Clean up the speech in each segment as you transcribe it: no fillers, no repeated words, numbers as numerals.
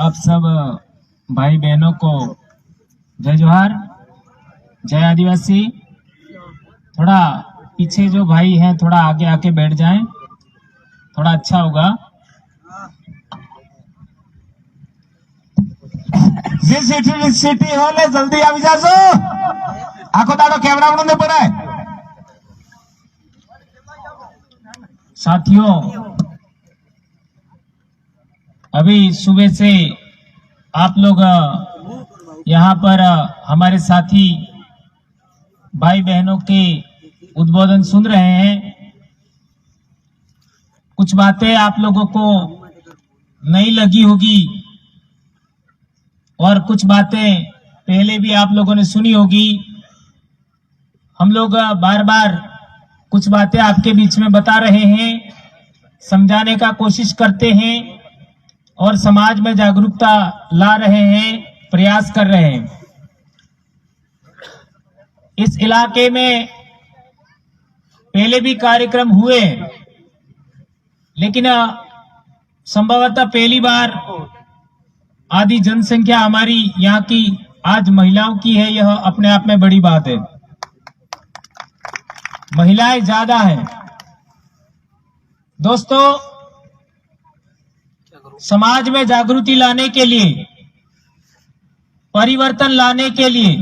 आप सब भाई बहनों को जय जोहार, जय आदिवासी। थोड़ा पीछे जो भाई हैं थोड़ा आगे आके बैठ जाएं, थोड़ा अच्छा होगा। सिटी होले जल्दी આવી જાજો। આખો દાડો કેમેરા વડે પડાય। साथियों, अभी सुबह से आप लोग यहाँ पर हमारे साथी भाई बहनों के उद्बोधन सुन रहे हैं। कुछ बातें आप लोगों को नहीं लगी होगी और कुछ बातें पहले भी आप लोगों ने सुनी होगी। हम लोग बार बार कुछ बातें आपके बीच में बता रहे हैं, समझाने का कोशिश करते हैं और समाज में जागरूकता ला रहे हैं, प्रयास कर रहे हैं। इस इलाके में पहले भी कार्यक्रम हुए, लेकिन संभवतः पहली बार आधी जनसंख्या हमारी यहाँ की आज महिलाओं की है। यह अपने आप में बड़ी बात है। महिलाएं ज्यादा हैं। दोस्तों, समाज में जागृति लाने के लिए, परिवर्तन लाने के लिए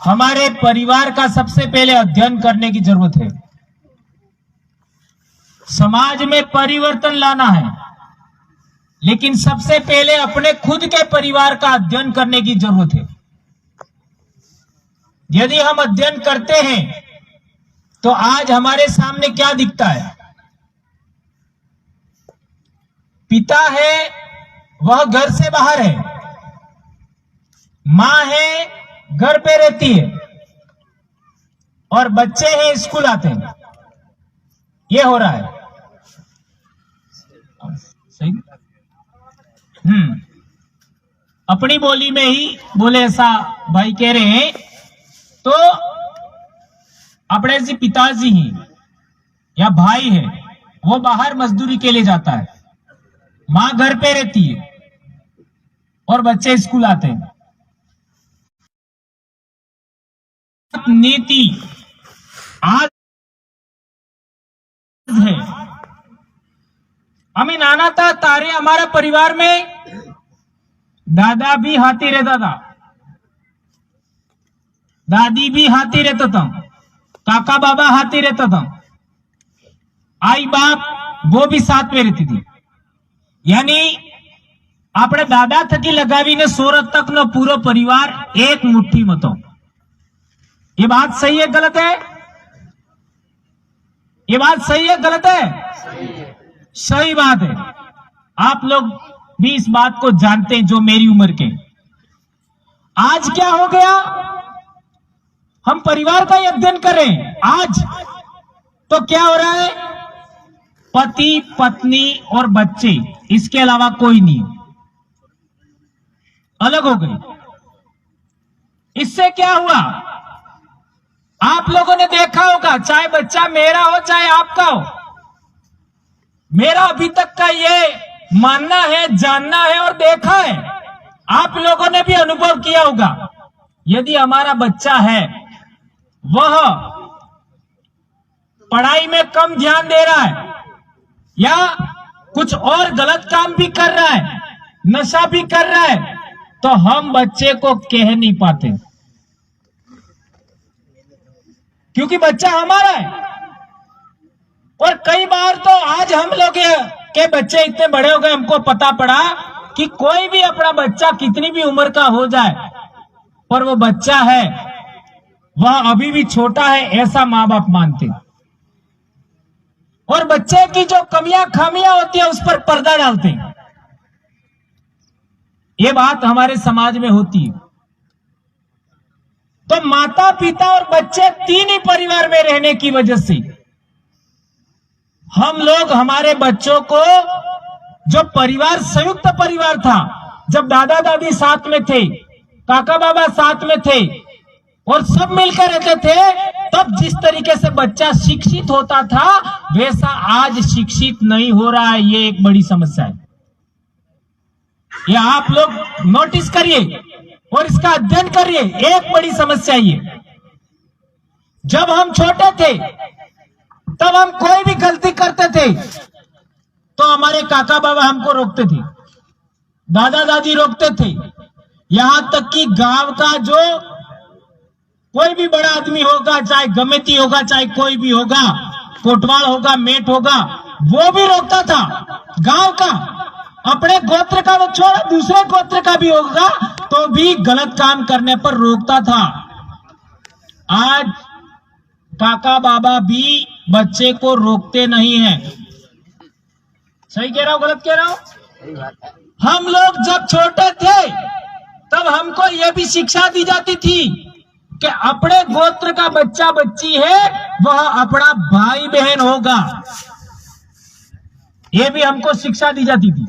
हमारे परिवार का सबसे पहले अध्ययन करने की जरूरत है। समाज में परिवर्तन लाना है, लेकिन सबसे पहले अपने खुद के परिवार का अध्ययन करने की जरूरत है। यदि हम अध्ययन करते हैं तो आज हमारे सामने क्या दिखता है? पिता है वह घर से बाहर है, मां है घर पे रहती है और बच्चे हैं स्कूल आते हैं। ये हो रहा है। सही। अपनी बोली में ही बोले, ऐसा भाई कह रहे हैं। तो अपने जी पिताजी ही या भाई है, वो बाहर मजदूरी के लिए जाता है, मां घर पे रहती है और बच्चे स्कूल आते हैं। नीति आज है। हमें नाना था तारे हमारा परिवार में दादा भी हाथी रहता था, दादी भी हाथी रहता था, काका बाबा हाथी रहता था, आई बाप वो भी साथ में रहती थी। यानी अपने दादा थकी लगावीने सोरत तक नो पूरो परिवार एक मुट्ठी में तो। ये बात सही है गलत है? ये बात सही है गलत है? सही बात है। आप लोग भी इस बात को जानते हैं जो मेरी उम्र के। आज क्या हो गया? हम परिवार का अध्ययन करें आज तो क्या हो रहा है? पति पत्नी और बच्चे, इसके अलावा कोई नहीं, अलग हो गए। इससे क्या हुआ? आप लोगों ने देखा होगा, चाहे बच्चा मेरा हो चाहे आपका हो, मेरा अभी तक का ये मानना है, जानना है और देखा है, आप लोगों ने भी अनुभव किया होगा। यदि हमारा बच्चा है वह पढ़ाई में कम ध्यान दे रहा है या कुछ और गलत काम भी कर रहा है, नशा भी कर रहा है, तो हम बच्चे को कह नहीं पाते, क्योंकि बच्चा हमारा है। और कई बार तो आज हम लोग के बच्चे इतने बड़े हो गए, हमको पता पड़ा कि कोई भी अपना बच्चा कितनी भी उम्र का हो जाए, पर वो बच्चा है, वह अभी भी छोटा है, ऐसा मां बाप मानते। और बच्चे की जो कमियां खामियां होती है उस पर पर्दा डालते हैं। ये बात हमारे समाज में होती है। तो माता पिता और बच्चे तीन ही परिवार में रहने की वजह से हम लोग हमारे बच्चों को, जो परिवार संयुक्त परिवार था, जब दादा दादी साथ में थे, काका बाबा साथ में थे और सब मिलकर रहते थे, तब जिस तरीके से बच्चा शिक्षित होता था वैसा आज शिक्षित नहीं हो रहा है। ये एक बड़ी समस्या है। ये आप लोग नोटिस करिए और इसका अध्ययन करिए। एक बड़ी समस्या ये, जब हम छोटे थे तब हम कोई भी गलती करते थे तो हमारे काका बाबा हमको रोकते थे, दादा दादी रोकते थे, यहां तक कि गांव का जो कोई भी बड़ा आदमी होगा, चाहे गमेती होगा, चाहे कोई भी होगा, कोटवाल होगा, मेट होगा, वो भी रोकता था। गांव का अपने गोत्र का वो छोड़ा, दूसरे गोत्र का भी होगा तो भी गलत काम करने पर रोकता था। आज काका बाबा भी बच्चे को रोकते नहीं हैं। सही कह रहा हूं, गलत कह रहा हूं? हम लोग जब छोटे थे तब हमको यह भी शिक्षा दी जाती थी कि अपने गोत्र का बच्चा बच्ची है वह अपना भाई बहन होगा। यह भी हमको शिक्षा दी जाती थी।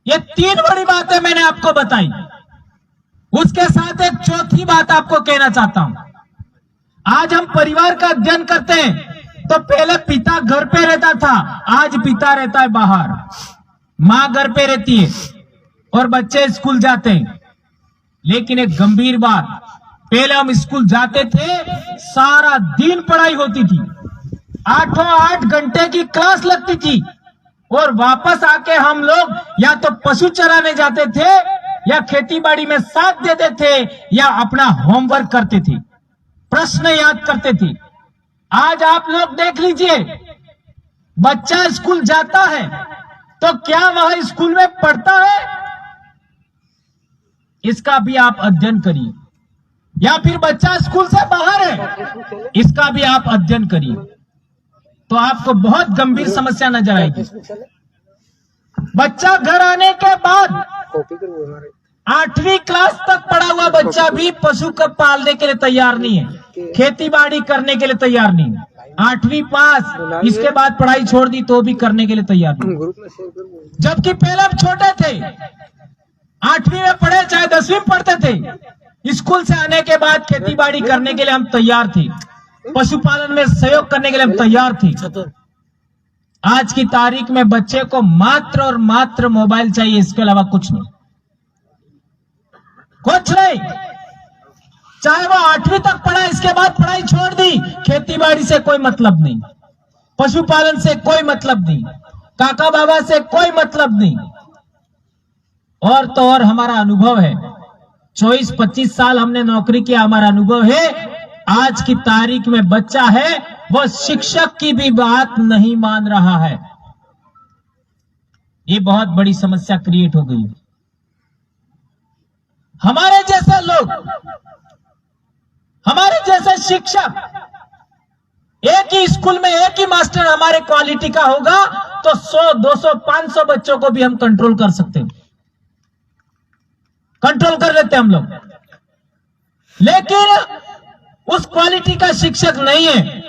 ये तीन बड़ी बातें मैंने आपको बताई। उसके साथ एक चौथी बात आपको कहना चाहता हूं। आज हम परिवार का अध्ययन करते हैं तो पहले पिता घर पे रहता था, आज पिता रहता है बाहर, मां घर पे रहती है और बच्चे स्कूल जाते हैं। लेकिन एक गंभीर बात, पहले हम स्कूल जाते थे, सारा दिन पढ़ाई होती थी, 8 घंटे की क्लास लगती थी और वापस आके हम लोग या तो पशु चराने जाते थे या खेती बाड़ी में साथ देते थे या अपना होमवर्क करते थे, प्रश्न याद करते थे। आज आप लोग देख लीजिए, बच्चा स्कूल जाता है तो क्या वह स्कूल में पढ़ता है? इसका भी आप अध्ययन करिए। या फिर बच्चा स्कूल से बाहर है, इसका भी आप अध्ययन करिए तो आपको बहुत गंभीर समस्या नजर आएगी। बच्चा घर आने के बाद 8वीं क्लास तक पढ़ा हुआ बच्चा भी पशु को पालने के लिए तैयार नहीं है, खेती बाड़ी करने के लिए तैयार नहीं है। 8वीं पास, इसके बाद पढ़ाई छोड़ दी तो भी करने के लिए तैयार नहीं। जबकि पहले हम छोटे थे, 8वीं में पढ़े चाहे 10वीं में पढ़ते थे, स्कूल से आने के बाद खेती बाड़ी करने के लिए हम तैयार थे, पशुपालन में सहयोग करने के लिए हम तैयार थे। आज की तारीख में बच्चे को मात्र और मात्र मोबाइल चाहिए, इसके अलावा कुछ नहीं, कुछ नहीं। चाहे वो 8वीं तक पढ़ा, इसके बाद पढ़ाई छोड़ दी, खेती बाड़ी से कोई मतलब नहीं, पशुपालन से कोई मतलब नहीं, काका बाबा से कोई मतलब नहीं। और तो और हमारा अनुभव है, 24-25 साल हमने नौकरी किया, हमारा अनुभव है, आज की तारीख में बच्चा है वह शिक्षक की भी बात नहीं मान रहा है। ये बहुत बड़ी समस्या क्रिएट हो गई है। हमारे जैसे लोग, हमारे जैसे शिक्षक, एक ही स्कूल में एक ही मास्टर हमारे क्वालिटी का होगा तो 100, 200, 500 बच्चों को भी हम कंट्रोल कर सकते हैं, कंट्रोल कर लेते हम लोग। लेकिन उस क्वालिटी का शिक्षक नहीं है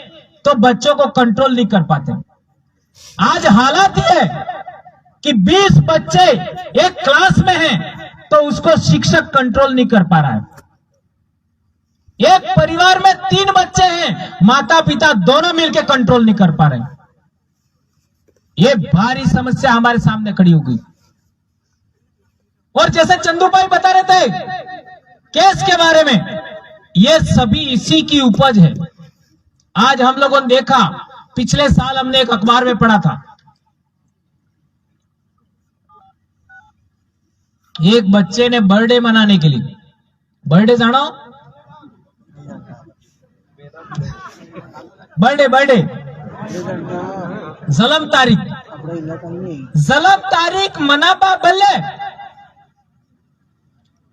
तो बच्चों को कंट्रोल नहीं कर पाते। आज हालात ये है कि 20 बच्चे एक क्लास में हैं तो उसको शिक्षक कंट्रोल नहीं कर पा रहा है। एक परिवार में 3 बच्चे हैं, माता पिता दोनों मिलकर कंट्रोल नहीं कर पा रहे। ये भारी समस्या हमारे सामने खड़ी हो गई। और जैसे चंदू भाई बता रहे थे केस के बारे में, ये सभी इसी की उपज है। आज हम लोगों ने देखा, पिछले साल हमने एक अखबार में पढ़ा था, एक बच्चे ने बर्थडे मनाने के लिए, बर्थडे जानो, बर्थडे जलम तारीख मनापा बल्ले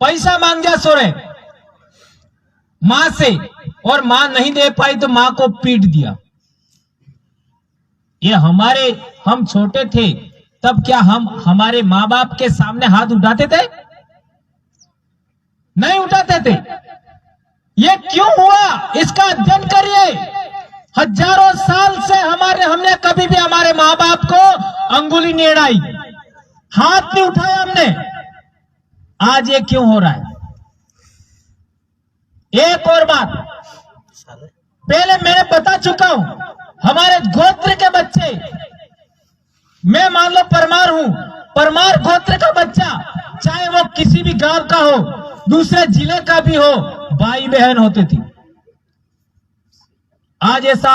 पैसा मांग जा सोरे मां से, और मां नहीं दे पाई तो मां को पीट दिया। ये हम छोटे थे तब क्या हम हमारे मां बाप के सामने हाथ उठाते थे? नहीं उठाते थे। ये क्यों हुआ, इसका अध्ययन करिए। हजारों साल से हमने कभी भी हमारे मां बाप को अंगुली नहीं अड़ाई, हाथ नहीं उठाया हमने। आज ये क्यों हो रहा है? एक और बात पहले मैंने बता चुका हूं, हमारे गोत्र के बच्चे, मैं मान लो परमार हूं, परमार गोत्र का बच्चा, चाहे वो किसी भी गांव का हो, दूसरे जिले का भी हो, भाई बहन होते थे। आज ऐसा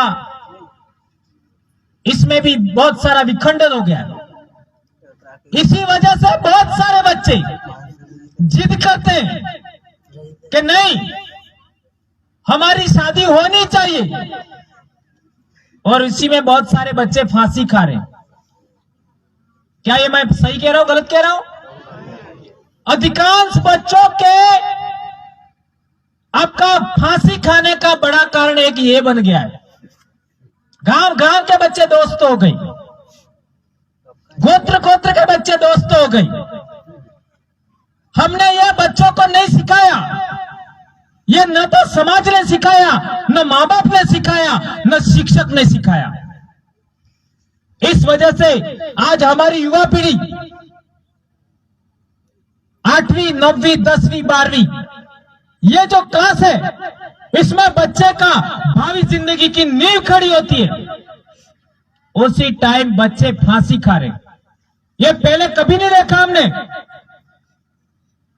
इसमें भी बहुत सारा विखंडन हो गया। इसी वजह से बहुत सारे बच्चे जिद करते हैं कि नहीं, हमारी शादी होनी चाहिए, और इसी में बहुत सारे बच्चे फांसी खा रहे हैं। क्या ये मैं सही कह रहा हूं, गलत कह रहा हूं? अधिकांश बच्चों के आपका फांसी खाने का बड़ा कारण एक ये बन गया है, गांव गांव के बच्चे दोस्त हो गए, गोत्र गोत्र के बच्चे दोस्त हो गए। हमने ये बच्चों को नहीं सिखाया, ये न तो समाज ने सिखाया, न मां बाप ने सिखाया, न शिक्षक ने सिखाया। इस वजह से आज हमारी युवा पीढ़ी 8वीं, 9वीं, 10वीं, 12वीं ये जो क्लास है, इसमें बच्चे का भावी जिंदगी की नींव खड़ी होती है, उसी टाइम बच्चे फांसी खा रहे। ये पहले कभी नहीं देखा हमने।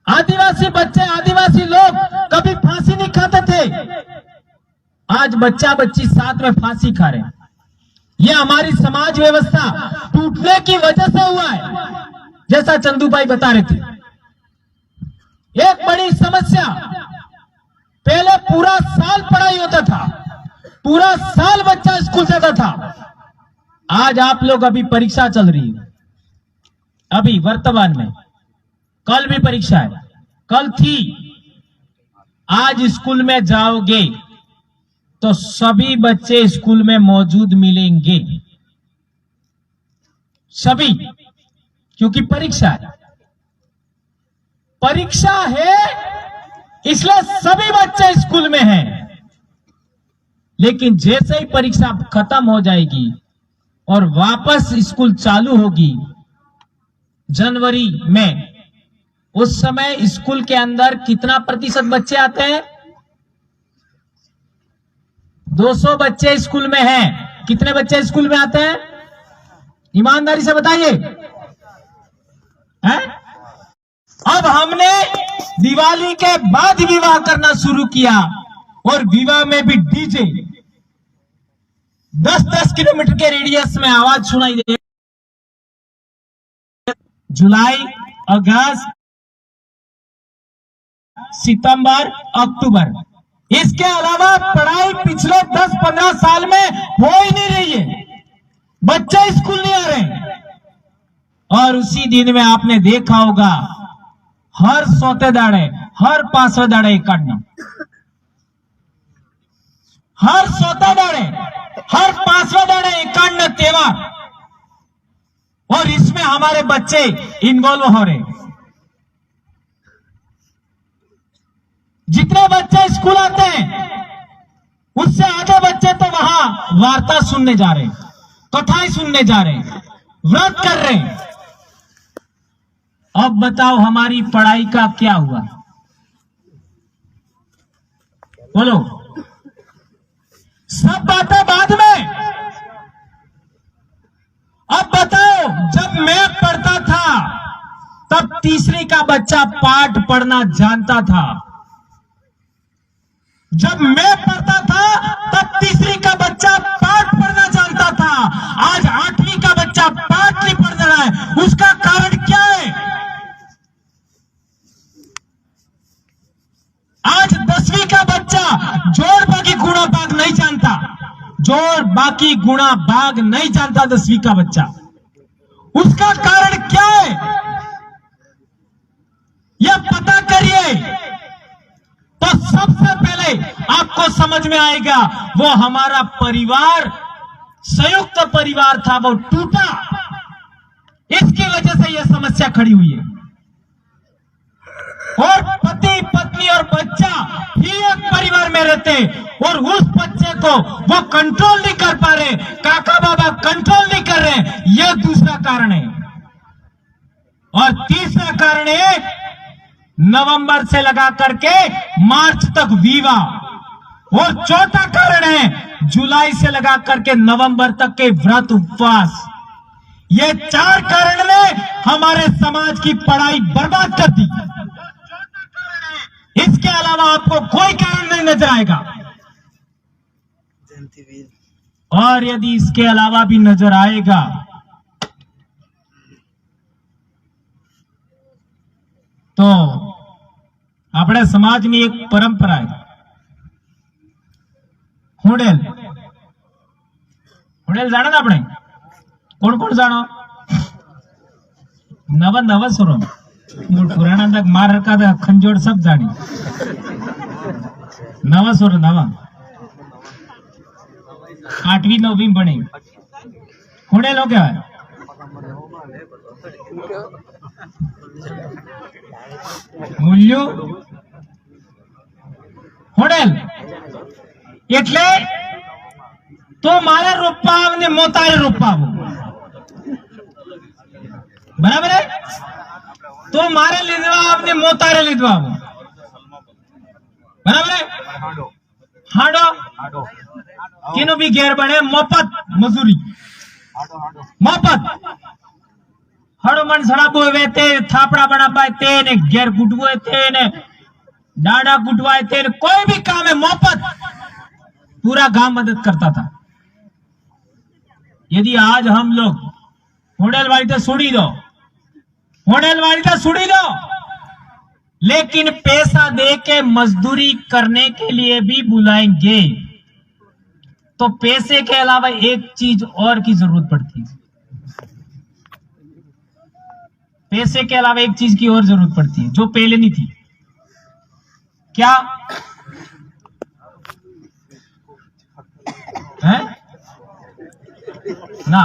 आदिवासी बच्चे, आदिवासी लोग कभी फांसी नहीं खाते थे, आज बच्चा बच्ची साथ में फांसी खा रहे। ये हमारी समाज व्यवस्था टूटने की वजह से हुआ है, जैसा चंदू भाई बता रहे थे। एक बड़ी समस्या, पहले पूरा साल पढ़ाई होता था, पूरा साल बच्चा स्कूल जाता था। आज आप लोग अभी परीक्षा चल रही है, अभी वर्तमान में, कल भी परीक्षा है, कल थी। आज स्कूल में जाओगे तो सभी बच्चे स्कूल में मौजूद मिलेंगे, सभी, क्योंकि परीक्षा है। परीक्षा है इसलिए सभी बच्चे स्कूल में हैं। लेकिन जैसे ही परीक्षा खत्म हो जाएगी और वापस स्कूल चालू होगी जनवरी में, उस समय स्कूल के अंदर कितना प्रतिशत बच्चे आते हैं? 200 बच्चे स्कूल में हैं। कितने बच्चे स्कूल में आते हैं? ईमानदारी से बताइए। अब हमने दिवाली के बाद विवाह करना शुरू किया, और विवाह में भी डीजे 10-10 किलोमीटर के रेडियस में आवाज सुनाई दे। जुलाई, अगस्त, सितंबर, अक्टूबर, इसके अलावा पढ़ाई पिछले 10-15 साल में हो ही नहीं रही है, बच्चे स्कूल नहीं आ रहे। और उसी दिन में आपने देखा होगा, हर सौते दाड़े, हर 5वें दाड़े एकाडना, हर सौते दाड़े, हर 5वें दाड़े एकाडना त्योहार, और इसमें हमारे बच्चे इन्वॉल्व हो रहे। जितने बच्चे स्कूल आते हैं उससे आधे बच्चे तो वहां वार्ता सुनने जा रहे, कथाएं सुनने जा रहे, व्रत कर रहे हैं। अब बताओ हमारी पढ़ाई का क्या हुआ? बोलो। सब बातें बाद में। अब बताओ, जब मैं पढ़ता था तब तीसरी का बच्चा पाठ पढ़ना जानता था। जब मैं पढ़ता था तब तीसरी का बच्चा पाठ पढ़ना जानता था। आज 8वीं का बच्चा पाठ नहीं पढ़ रहा है। उसका कारण क्या है? आज 10वीं का बच्चा जोड़ बाकी गुणा भाग नहीं जानता, जोड़ बाकी गुणा भाग नहीं जानता 10वीं का बच्चा। उसका कारण क्या है? यह पता करिए तो सबसे पहले आपको समझ में आएगा, वो हमारा परिवार, संयुक्त परिवार था, वो टूटा। इसकी वजह से यह समस्या खड़ी हुई है। और पति, पत्नी और बच्चा ही एक परिवार में रहते, और उस बच्चे को वो कंट्रोल नहीं कर पा रहे, काका बाबा कंट्रोल नहीं कर रहे, यह दूसरा कारण है। और तीसरा कारण है, नवंबर से लगा करके मार्च तक विवाह। और चौथा कारण है, जुलाई से लगा करके नवंबर तक के व्रत उपवास। ये 4 कारण ने हमारे समाज की पढ़ाई बर्बाद कर दी। इसके अलावा आपको कोई कारण नहीं नजर आएगा। और यदि इसके अलावा भी नजर आएगा तो अपने समाज में एक परंपरा है, होडेल होडेल जाणो ना अपने कोण कोण जाणो नव नव सुरो पुराना तक मार रखा था खंजोड़ सब जानी नवा सुर नवा 8वीं 9वीं बने होडेल हो क्या है मूल्यो होडेल એટલે તો મારે રૂપાવ ને મોતારે રૂપાવ બરાબર હે તો મારે લીધવાવ ને મોતારે લીધવાવ બરાબર હે હાડો किनो भी घेर बने मफत मजूरी मफत हड़ो मन सड़ाबो ते थापड़ा बनापाए ते ने घेर कुटवो ते ने डाडा कुटवाए ते ने कोई भी काम है मफत पूरा गांव मदद करता था। यदि आज हम लोग होटल वाली तो सुड़ी दो होटल वाली तो सुड़ी दो लेकिन पैसा दे के मजदूरी करने के लिए भी बुलाएंगे तो पैसे के अलावा एक चीज और की जरूरत पड़ती है। पैसे के अलावा एक चीज की और जरूरत पड़ती है जो पहले नहीं थी। क्या है ना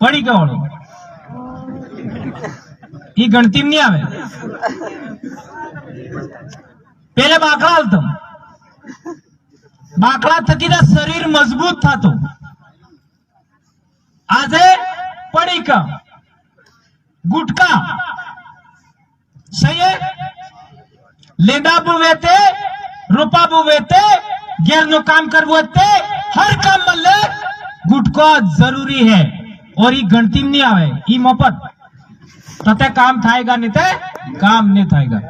पढ़ी क्या वालों ये गणती में नहीं आवे पहले बाकड़ा हलता बाकड़ा थकी था शरीर मजबूत था तो आज पड़ी का गुटका सही है लेदा बुवे थे रूपा बुवे थे घेर नो काम करवो थे हर काम मल्ले गुटका जरूरी है और ये गणती में नहीं आवे ये मफत तथे काम थाएगा नहीं थे काम नहीं थाएगा।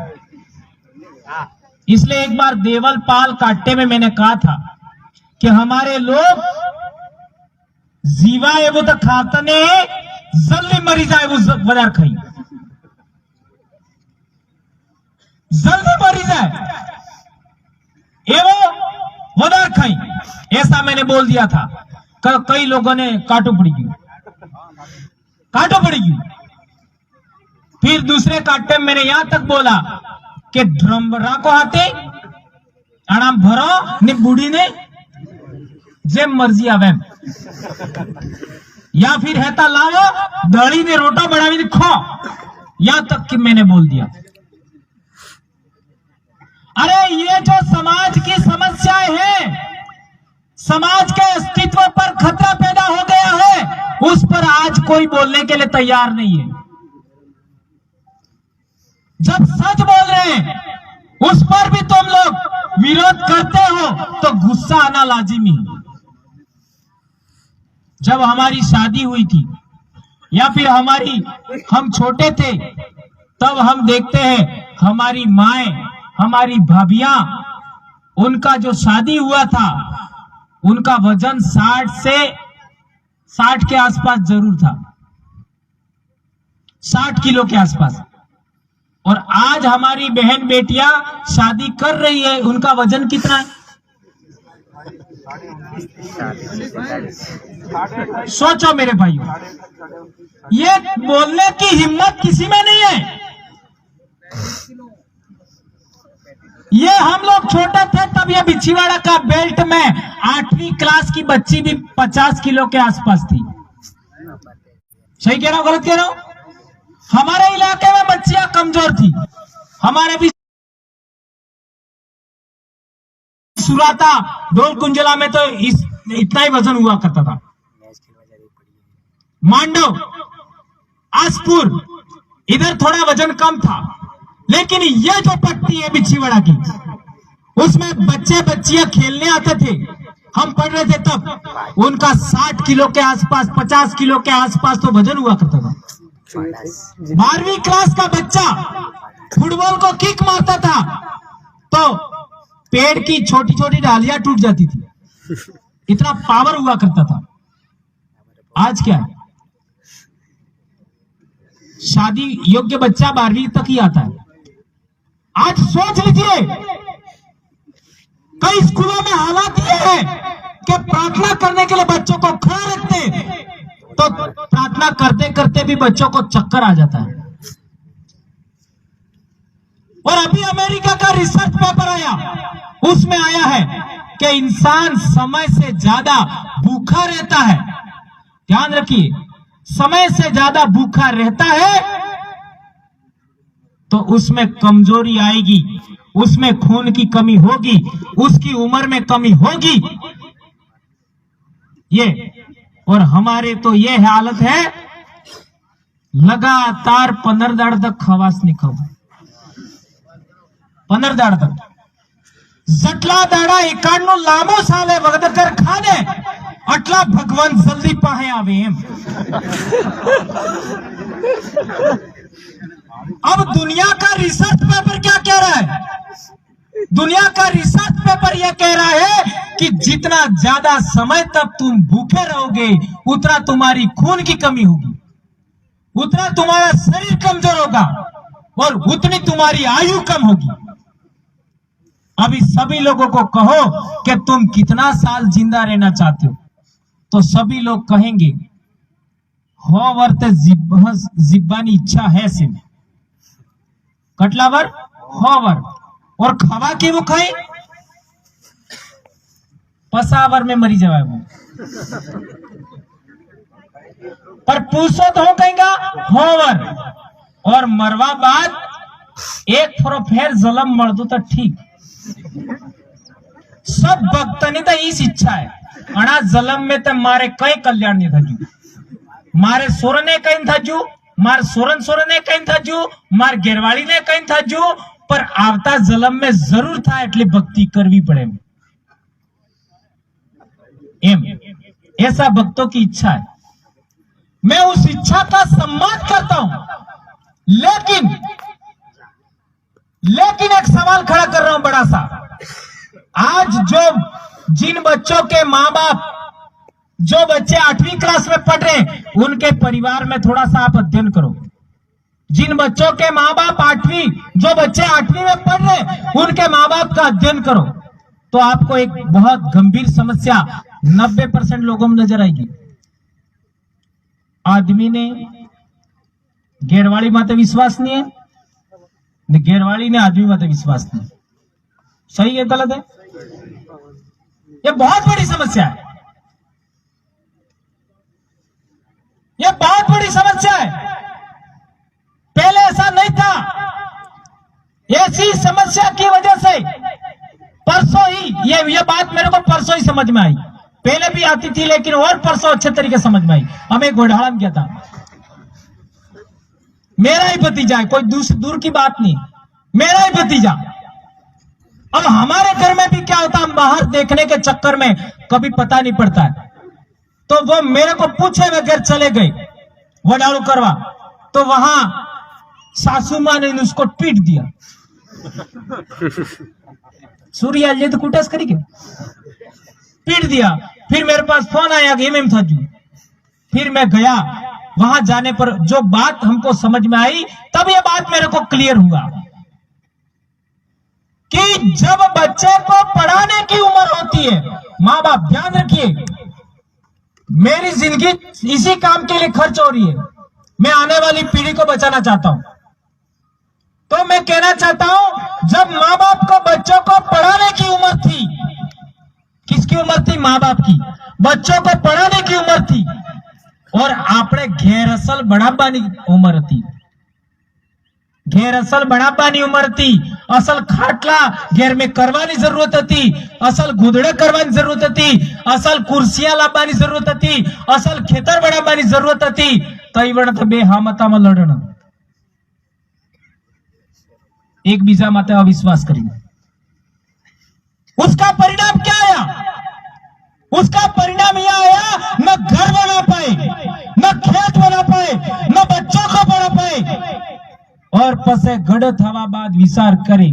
इसलिए एक बार देवल पाल काट्टे में मैंने कहा था कि हमारे लोग जीवा है वो तो खातने जल्दी मरी जाए वो वदार खाई जल्दी मरी जाए एवो वदार खाई ऐसा मैंने बोल दिया था। कई लोगों ने काटो पड़ेगी। फिर दूसरे काट्टे में मैंने यहां तक बोला कि ड्रम राको हाथे आराम भरो ने बूढ़ी ने जे मर्जी आवे या फिर हेता लाओ दड़ी ने रोटा बढ़ावी खो यहां तक कि मैंने बोल दिया। अरे ये जो समाज की समस्याएं हैं समाज के अस्तित्व पर खतरा पैदा हो गया है उस पर आज कोई बोलने के लिए तैयार नहीं है। जब सच बोल रहे हैं उस पर भी तुम लोग विरोध करते हो तो गुस्सा आना लाजिमी है। जब हमारी शादी हुई थी या फिर हम छोटे थे तब हम देखते हैं हमारी माएं हमारी भाभियां उनका जो शादी हुआ था उनका वजन 60 के आसपास जरूर था 60 किलो के आसपास। और आज हमारी बहन बेटियां शादी कर रही है उनका वजन कितना है सोचो मेरे भाइयों ये बोलने की हिम्मत किसी में नहीं है। ये हम लोग छोटे थे तब ये बिछीवाड़ा का बेल्ट में 8वीं क्लास की बच्ची भी 50 किलो के आसपास थी। सही कह रहा हूं गलत कह रहा हूं? हमारे इलाके में बच्चियां कमजोर थी। हमारे भी सुराता डोल कुंजला में तो इतना ही वजन हुआ करता था। मांडव आसपुर इधर थोड़ा वजन कम था लेकिन ये जो पट्टी है बिछीवाड़ा की उसमें बच्चे बच्चियां खेलने आते थे हम पढ़ रहे थे तब उनका 60 किलो के आसपास, 50 किलो के आसपास तो वजन हुआ करता था। 12वीं क्लास का बच्चा फुटबॉल को किक मारता था तो पेड़ की छोटी छोटी डालियां टूट जाती थी, इतना पावर हुआ करता था। आज क्या है, शादी योग्य बच्चा 12वीं तक ही आता है। आज सोच लीजिए, कई स्कूलों में हालात ये है कि प्रार्थना करने के लिए बच्चों को खड़ा रखते तो प्रार्थना करते करते भी बच्चों को चक्कर आ जाता है। और अभी अमेरिका का रिसर्च पेपर आया, उसमें आया है कि इंसान समय से ज्यादा भूखा रहता है। ध्यान रखिए, समय से ज्यादा भूखा रहता है तो उसमें कमजोरी आएगी, उसमें खून की कमी होगी, उसकी उम्र में कमी होगी। ये और हमारे तो ये हालत है, लगातार 15 दाड़ तक खवास नहीं खाओ, 15 दाड़ तक जटला दाड़ा एकाडनो लांबो साले वगदकर खाने अटला भगवान जल्दी पाहे आवे एम। अब दुनिया का रिसर्च पेपर क्या कह रहा है? दुनिया का रिसर्च पेपर यह कह रहा है कि जितना ज्यादा समय तक तुम भूखे रहोगे उतना तुम्हारी खून की कमी होगी, उतना तुम्हारा शरीर कमजोर होगा और उतनी तुम्हारी आयु कम होगी। अभी सभी लोगों को कहो कि तुम कितना साल जिंदा रहना चाहते हो तो सभी लोग कहेंगे हो वर्त जिब्बानी इच्छा है से कटलावर होवर और खवा के वो खाए पसावर में मरी जाए वो, पर पूछो तो हो कहेगा होवर और मरवा बाद एक फिर जलम मर दो तो ठीक। सब भक्तनी तो इस इच्छा है अणा जलम में तो मारे कई कल्याण नहीं था जू, मारे सोरन ने कहीं था जू, मार सोरन ने कहीं था जू, मार गेरवाड़ी ने कहीं था जू, पर आवता जलम में जरूर था एटली भक्ति करवी पड़े एम। ऐसा भक्तों की इच्छा है, मैं उस इच्छा का सम्मान करता हूं, लेकिन एक सवाल खड़ा कर रहा हूं बड़ा सा। आज जो जिन बच्चों के माँ बाप, जो बच्चे 8वीं क्लास में पढ़ रहे हैं, उनके परिवार में थोड़ा सा आप अध्ययन करो। जिन बच्चों के माँ बाप 8वीं, जो बच्चे 8वीं में पढ़ रहे हैं, उनके माँ बाप का अध्ययन करो तो आपको एक बहुत गंभीर समस्या 90% लोगों में नजर आएगी। आदमी ने गेरवाड़ी माते विश्वास नहीं है, गेरवाड़ी ने आदमी माते विश्वास नहीं। सही है गलत है? ये बहुत बड़ी समस्या है, ये बहुत बड़ी समस्या है। पहले ऐसा नहीं था। ऐसी समस्या की वजह से परसों ही ये बात मेरे को परसों ही समझ में आई, पहले भी आती थी लेकिन और परसों अच्छे तरीके समझ में आई। हमें घोड़ाला में क्या था, मेरा ही भतीजा है, कोई दूर की बात नहीं, मेरा ही भतीजा। अब हमारे घर में भी क्या होता, हम बाहर देखने के चक्कर में कभी पता नहीं पड़ता है, तो वो मेरे को पूछे वे घर चले गए वडाड़ू करवा, तो वहां सासू मां ने उसको पीट दिया। सूर्य तो कुटस करी के पीट दिया। फिर मेरे पास फोन आया कि एम था जू, फिर मैं गया, वहां जाने पर जो बात हमको समझ में आई, तब ये बात मेरे को क्लियर हुआ कि जब बच्चे को पढ़ाने की उम्र होती है, माँ बाप ध्यान रखिए, मेरी जिंदगी इसी काम के लिए खर्च हो रही है, मैं आने वाली पीढ़ी को बचाना चाहता हूं, तो मैं कहना चाहता हूं जब माँ बाप को बच्चों को पढ़ाने की उम्र थी, किसकी उम्र थी? माँ बाप की, बच्चों को पढ़ाने की उम्र थी, और आपने घेर असल बढ़ापानी उम्र थी, घेर असल बढ़ापानी उम्र थी, असल खाटला घेर में करवानी जरूरत थी, असल गुदड़े करवानी जरूरत थी, असल कुर्सियां लावવાની जरूरत थी, असल खेतर बढ़ावવાની जरूरत थी, तई वण तो बे हामताમાં લડણ, एक बीजा माते अविश्वास करी। उसका परिणाम क्या आया? उसका परिणाम यह आया, न घर बना पाए, न खेत बना पाए, न बच्चों को पढ़ा पाए। और पसे गढ़ थवा बाद विचार करें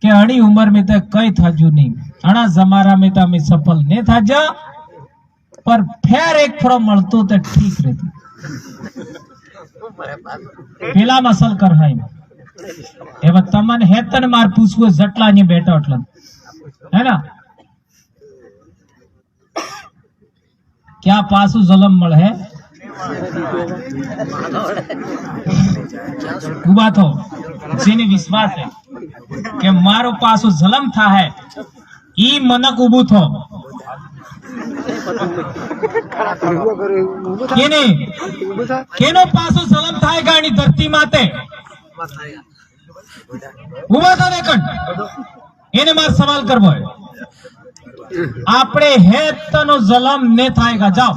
कि अड़ी उम्र में तो कई थाजू नहीं, अड़ा जमारा में तो हमें सफल नहीं था जा, पर फिर एक फरो मलतो तो ठीक रहती। पेला मसल कर है एवं तमन हेतन मार पूछो जटला ने बेटा उठलन है ना, क्या पासु जलम मल है बात हो जेने विश्वास है कि मारो पासु जलम था है ई मनक उबू थो केने केनो पासु जलम थाय गाणी धरती माते उबा था देखन एने मार सवाल करबो है आपने हेतनो जलम ने थाएगा। जाओ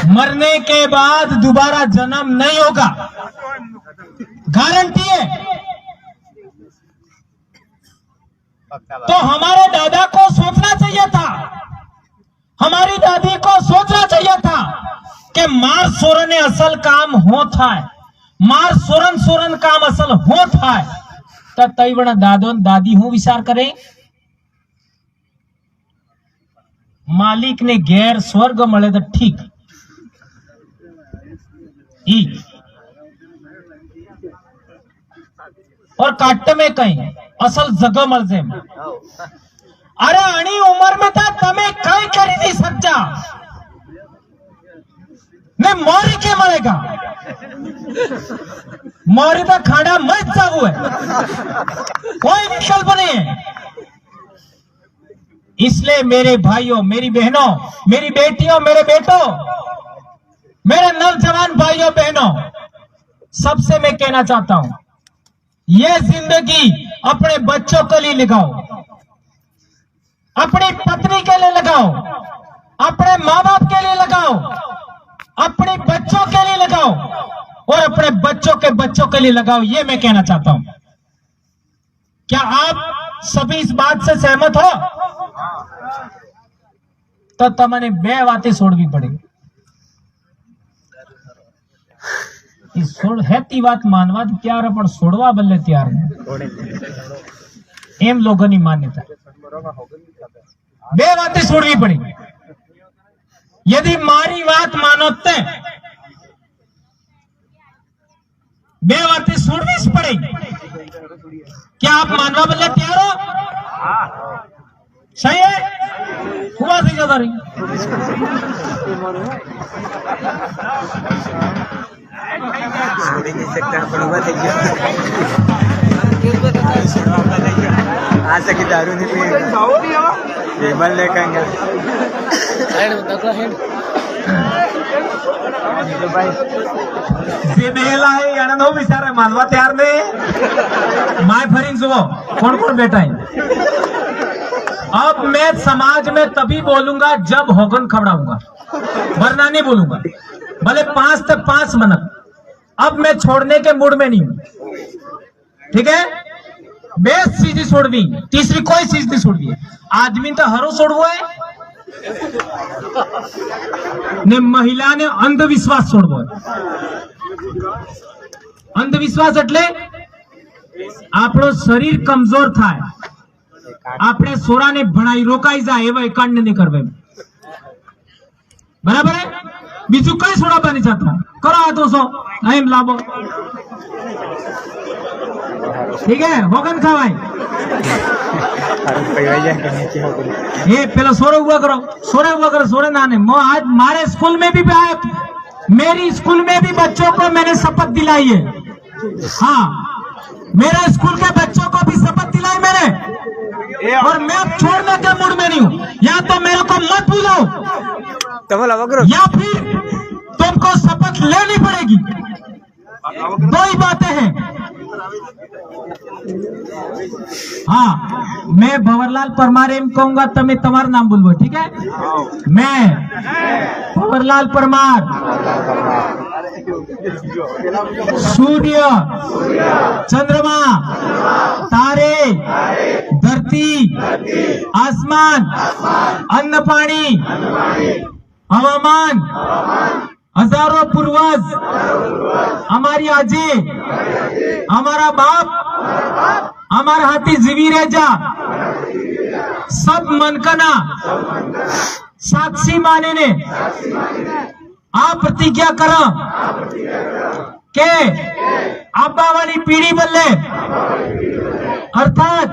मरने के बाद दोबारा जन्म नहीं होगा, गारंटी है। तो हमारे दादा को सोचना चाहिए था, हमारी दादी को सोचना चाहिए था कि मार सोरने असल काम होता है, मार सोरन सोरन काम असल होता है। तई बड़ा दादो दादी हूं विचार करें, मालिक ने गैर स्वर्ग मले तो ठीक ई और काट में कहीं असल जगह मल से। अरे अणी उम्र में था तमें कई करी नहीं सच्चा ने मोरी के मरेगा, मोरी का खाड़ा मत जागू है, कोई विकल्प नहीं है। इसलिए मेरे भाइयों, मेरी बहनों, मेरी बेटियों, मेरे बेटों, मेरे नौजवान भाइयों बहनों, सबसे मैं कहना चाहता हूं, यह जिंदगी अपने बच्चों के लिए लगाओ, अपनी पत्नी के लिए लगाओ, अपने माँ बाप के लिए लगाओ, अपने बच्चों के लिए लगाओ और अपने बच्चों के लिए लगाओ। यह मैं कहना चाहता हूं। क्या आप सभी इस बात से सहमत हो? तो तमने बे बातें छोड़वी पड़ेगी। हेती बात मानवा तैयार है, पर छोड़वा बल्ले तैयार नहीं। एम लोगों की मान्यता बे बातें छोड़वी पड़ेगी। यदि मारी बात मानोते बे बातें छोड़नी पड़ेगी। क्या आप मानवा बल्ले तैयार हो? सही है, हुआ सही ज्यादा रही। नहीं आज की दारू नहीं पी बल लेकर बिचारे मानवा तैयार नहीं। माय फरिंग सुबह कौन कौन बैठा है? अब मैं समाज में तभी बोलूंगा जब होगन खबड़ाऊंगा, वरना नहीं बोलूंगा। भले 5 से 5 मिनट। अब मैं छोड़ने के मूड में नहीं हूं, ठीक है? बेस चीज छोड़ दी, तीसरी कोई चीज नहीं छोड़ दी। आदमी तो हरो छोड़वो है ने महिला ने अंधविश्वास छोड़वो है। अंधविश्वास એટલે આપણો શરીર કમજોર થાય, આપણે સોરાને ભણાઈ રોકાઈ જાય એવા એકાંડ નહીં કરવે, બરાબર હે? બીજું કઈ છોડાવવા નહીં ચાહતા, કરો આ દોસો એમ લાવો, ठीक है? होगन खावाई ये पहले सोरे हुआ करो, सोरे नाने। आज मारे स्कूल में भी मेरी स्कूल में भी बच्चों को मैंने शपथ दिलाई है। हाँ, मेरे स्कूल के बच्चों को भी शपथ दिलाई मैंने, और मैं अब छोड़ने के मूड में नहीं हूँ। या तो मेरे को मत बुलाओ या फिर तुमको शपथ लेनी पड़ेगी। दो ही बातें हैं। हाँ, मैं भंवरलाल परमार एम कहूंगा, तमें तमार नाम बोलबो, ठीक है? मैं भंवरलाल परमार सूर्य, चंद्रमा, तारे, धरती धरती, आसमान, अन्न पाणी, हवामान, हजारों पूर्वज, हमारी आजी, हमारा बाप, हमारा हाथी जीवी रेजा, सब मनकना साक्षी माने ने आप प्रतिज्ञा करा के आबा वाली पीढ़ी बल्ले अर्थात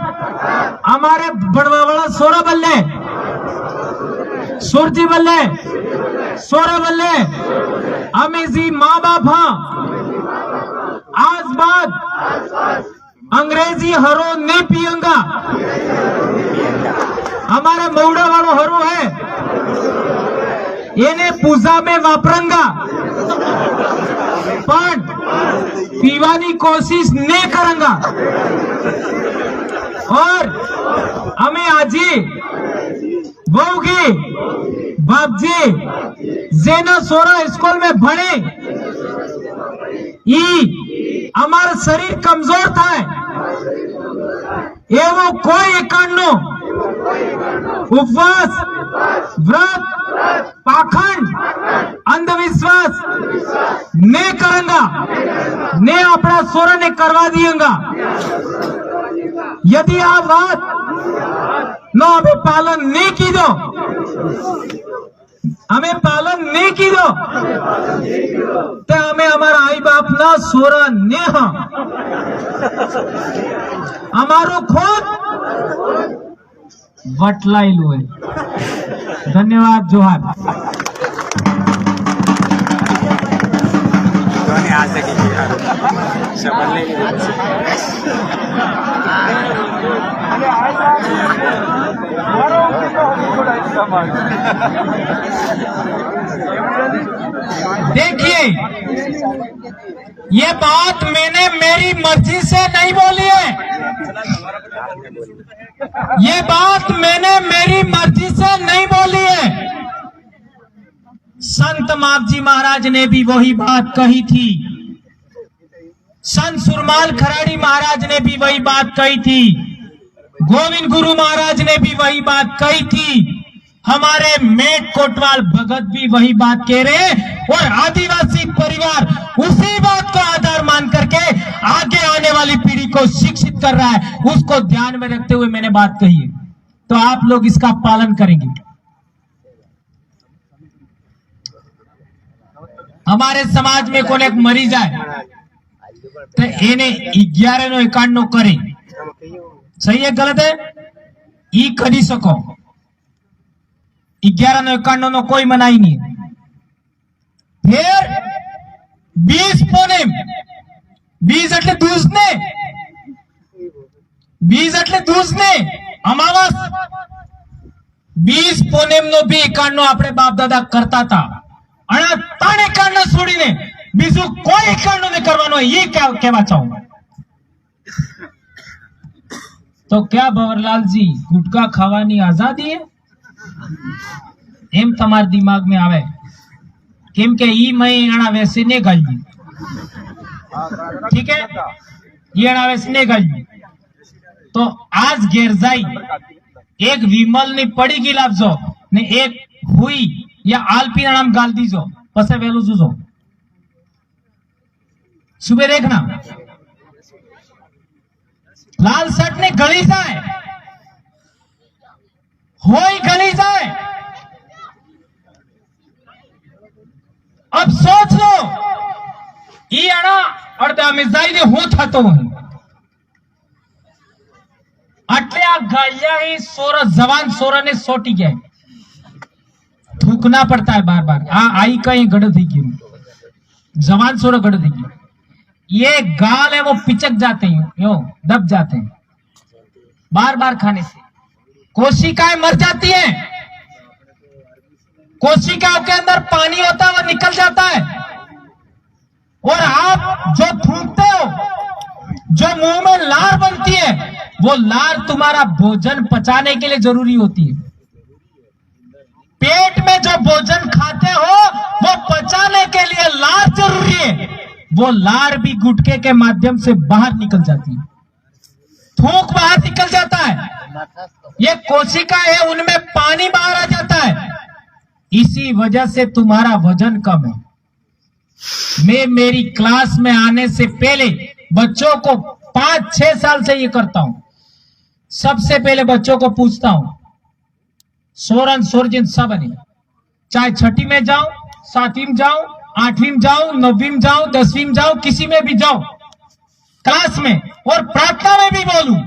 हमारे बड़वा वाला सोरा बल्ले, सुरजी बल्ले, सोरा बल्ले, हमें जी माँ बाप हाँ आज बाद अंग्रेजी हरो नहीं पियंगा, हमारा मौड़ा वालों हरो है इन्हें पूजा में वापरंगा पण पीवानी कोशिश नहीं करूंगा और हमें आजी बहुगी बापजी जेना सोरा स्कूल में भणे हमारा शरीर कमजोर था एवं कोई एकांनो उपवास व्रत पाखंड अंधविश्वास ने करूंगा ने अपना सोरा ने करवा दिएगा। यदि आप बात नो हमें पालन नहीं की दो, हमें पालन नहीं की दो तो हमें हमारा आई बाप ना सोरा ने हमारो खुद वटलाई लो है। धन्यवाद जोहार। आ सकेगी शपथ लेगी। देखिए ये बात मैंने मेरी मर्जी से नहीं बोली है, ये बात मैंने मेरी मर्जी से नहीं बोली है। संत मापजी महाराज ने भी वही बात कही थी, संत सुरमाल खराड़ी महाराज ने भी वही बात कही थी, गोविंद गुरु महाराज ने भी वही बात कही थी, हमारे मेट कोटवाल भगत भी वही बात कह रहे हैं और आदिवासी परिवार उसी बात को आधार मान करके आगे आने वाली पीढ़ी को शिक्षित कर रहा है। उसको ध्यान में रखते हुए मैंने बात कही है, तो आप लोग इसका पालन करेंगे। हमारे समाज में कोई एक मरी जाए तो इन्हें 1191 करे, सही है गलत है? ई करी सको 1191 नो कोई मनाई नहीं। फिर 20 पूनम 20 એટલે दूसने 20 એટલે दूसने અમાવાસ 20 પૂનમ નો भी 91 આપણે બાપ દાદા કરતા હતા અને 3 91 છોડીને બીજું કોઈ 91 ને કરવાનો ये क्या કહેવા ચાહું। तो क्या भंवरलाल जी गुटखा खावानी आजादी है एम तमार दिमाग में आवे केम के ई मई अणा वैसे ने गाली, ठीक है, ये अणा वैसे ने गाली। तो आज घेर जाई एक विमल ने पड़ी गी लावजो ने एक हुई या आलपी नाम गाल दीजो पसे वेलू जुजो सुबह देखना लाल शर्ट ने गली जाए होई गली जाए। अब सोच लो ये अणा अड़ता मिजाई ने हूं था तो अटले आ गालिया ही सोरा जवान सोरा ने सोटी गया, थूकना पड़ता है बार बार। आई कहीं गड़ थी क्यों जवान सोरा गड़ थी क्यों, ये गाल है वो पिचक जाते हैं, यो दब जाते हैं बार बार खाने से, कोशिकाएं मर जाती हैं, कोशिकाओं के अंदर पानी होता है वो निकल जाता है। और आप जो थूकते हो, जो मुंह में लार बनती है, वो लार तुम्हारा भोजन पचाने के लिए जरूरी होती है। पेट में जो भोजन खाते हो वो पचाने के लिए लार जरूरी है, वो लार भी गुटके के माध्यम से बाहर निकल जाती है, थूक बाहर निकल जाता है। ये कोशिका है, उनमें पानी बाहर आ जाता है, इसी वजह से तुम्हारा वजन कम है। मैं मेरी क्लास में आने से पहले बच्चों को 5-6 साल से ये करता हूं। सबसे पहले बच्चों को पूछता हूं, सोरन सोरजिन सब नहीं, चाहे छठी में जाऊं, 7वीं में जाऊं, 8वीं में जाऊं, 9वीं में जाऊं, 10वीं में जाऊं, किसी में भी जाऊं, क्लास में और प्रार्थना में भी बोलूं,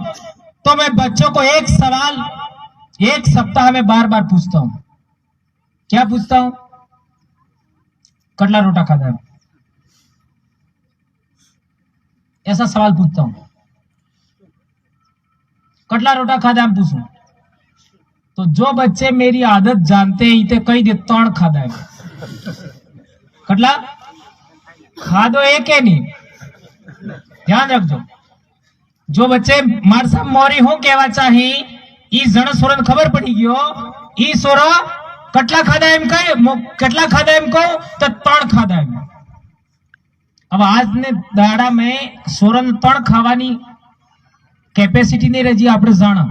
तो मैं बच्चों को एक सवाल 1 सप्ताह में बार बार पूछता हूं। क्या पूछता हूं? कटला रोटा खाता है, ऐसा सवाल पूछता हूं। कटला रोटा खाता है पूछूं तो जो बच्चे मेरी आदत जानते हैं इतने कई दे तण खादा है, कटला खा दो एक है नहीं, ध्यान रखो। जो बच्चे मार साहब मोरी हो कहवा चाही ई जण सोरन खबर पड़ी गयो ई सोरा कटला खादा एम कहे कटला खादा एम को तो तण खादा एम। अब आज ने दाड़ा में सोरन तण खावानी कैपेसिटी नहीं रही आपने जाना,